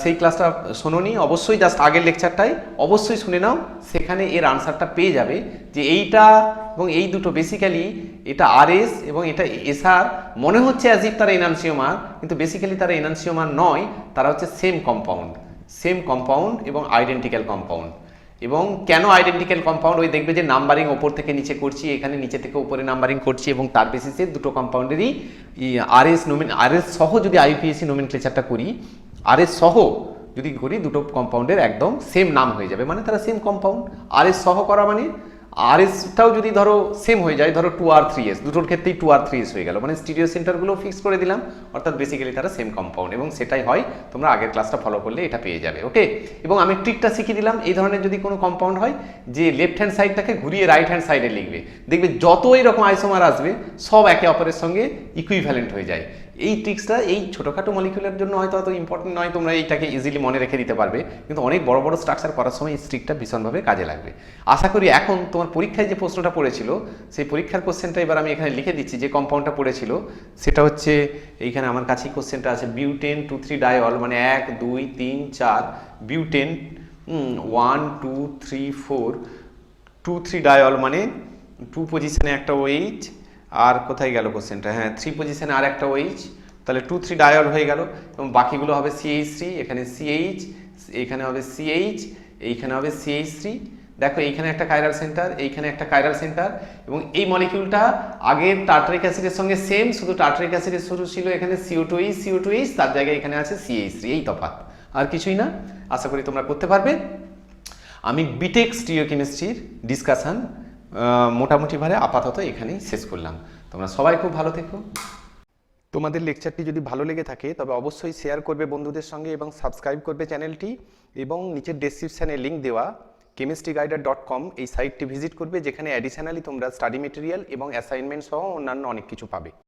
সেই ক্লাসটা শোনোনি, অবশ্যই জাস্ট আগের লেকচারটাই অবশ্যই শুনে নাও, সেখানে এর আনসারটা পেয়ে যাবে যে এইটা এবং এই দুটো বেসিক্যালি এটা আরএস এবং এটা এসআর মনে হচ্ছে অ্যাজ ইফ তারা এনান্সিওমার, কিন্তু বেসিক্যালি তারা এনান্সিওমার নয়, তারা হচ্ছে সেম কম্পাউন্ড এবং আইডেন্টিক্যাল কম্পাউন্ড। এবং কেন আইডেন্টিক্যাল কম্পাউন্ড? ওই দেখবে যে নাম্বারিং ওপর থেকে নিচে করছি, এখানে নিচে থেকে উপরে নাম্বারিং করছি এবং তার বেসিসে দুটো কম্পাউন্ডেরই আরএস সহ যদি আইউপিএসি নোমেনক্লেচারটা করি, আরএস সহ যদি করি দুটো কম্পাউন্ডের একদম সেম নাম হয়ে যাবে, মানে তারা সেম কম্পাউন্ড। আরএস সহ করা মানে আরএসটাও যদি ধরো সেম হয়ে যায়, ধরো 2R3S, দুটোর ক্ষেত্রেই 2R3S হয়ে গেল, মানে স্টিরিও সেন্টারগুলো ফিক্স করে দিলাম, অর্থাৎ বেসিক্যালি তারা সেম কম্পাউন্ড এবং সেটাই হয়। তোমরা আগের ক্লাসটা ফলো করলে এটা পেয়ে যাবে, ওকে? এবং আমি ট্রিকটা শিখিয়ে দিলাম, এই ধরনের যদি কোনো কম্পাউন্ড হয় যে লেফট হ্যান্ড সাইডটাকে ঘুরিয়ে রাইট হ্যান্ড সাইডে লিখবে, দেখবে যত এরকম আইসোমার আসবে সব একে অপরের সঙ্গে ইকুইভ্যালেন্ট হয়ে যায়। এই ট্রিক্সটা এই ছোটোখাটো মলিকুলের জন্য হয়তো অত ইম্পর্টেন্ট নয়, তোমরা এইটাকে ইজিলি মনে রেখে দিতে পারবে, কিন্তু অনেক বড় বড় স্ট্রাকচার করার সময় এই ট্রিকটা ভীষণভাবে কাজে লাগবে। আশা করি এখন তোমার পরীক্ষায় যে প্রশ্নটা পড়েছিল সেই পরীক্ষার কোশ্চেনটা এবার আমি এখানে লিখে দিচ্ছি, যে কম্পাউন্ডটা পড়েছিল সেটা হচ্ছে এইখানে আমার কাছেই কোশ্চেনটা আছে, বিউটেন 2,3 ডায়ল, মানে 1 2 3 4 বিউটেন 1 2 3 4 2 3 ডায়ল, মানে 2 পজিশনে একটা OH, আর কোথায় গেল কোশ্চেনটা? হ্যাঁ, 3 পজিশনে আর একটা OH, তাহলে 2 3 ডায়ল হয়ে গেল এবং বাকিগুলো হবে CH3, এখানে CH, এইখানে হবে CH, এইখানে হবে CH3। দেখো এইখানে একটা কাইরাল সেন্টার, এইখানে একটা কাইরাল সেন্টার, এবং এই মলিকিউলটা আগের টার্টারিক অ্যাসিডের সঙ্গে সেম, শুধু টার্টারিক অ্যাসিডের শুরু ছিল এখানে CO2H, তার জায়গায় এখানে আছে CH3, এই তফাৎ, আর কিছুই না। আশা করি তোমরা করতে পারবে। আমি বিটেক স্টিরিওকেমিস্ট্রির ডিসকাশন মোটামুটিভাবে আপাতত এখানেই শেষ করলাম। তোমরা সবাই খুব ভালো থেকো। তোমাদের লেকচারটি যদি ভালো লেগে থাকে তবে অবশ্যই শেয়ার করবে বন্ধুদের সঙ্গে এবং সাবস্ক্রাইব করবে চ্যানেলটি, এবং নিচের ডেসক্রিপশানে লিঙ্ক দেওয়া chemistryguider.com এই সাইটটি ভিজিট করবে, যেখানে অ্যাডিশনালি তোমরা স্টাডি মেটেরিয়াল এবং অ্যাসাইনমেন্ট সহ অন্যান্য অনেক কিছু পাবে।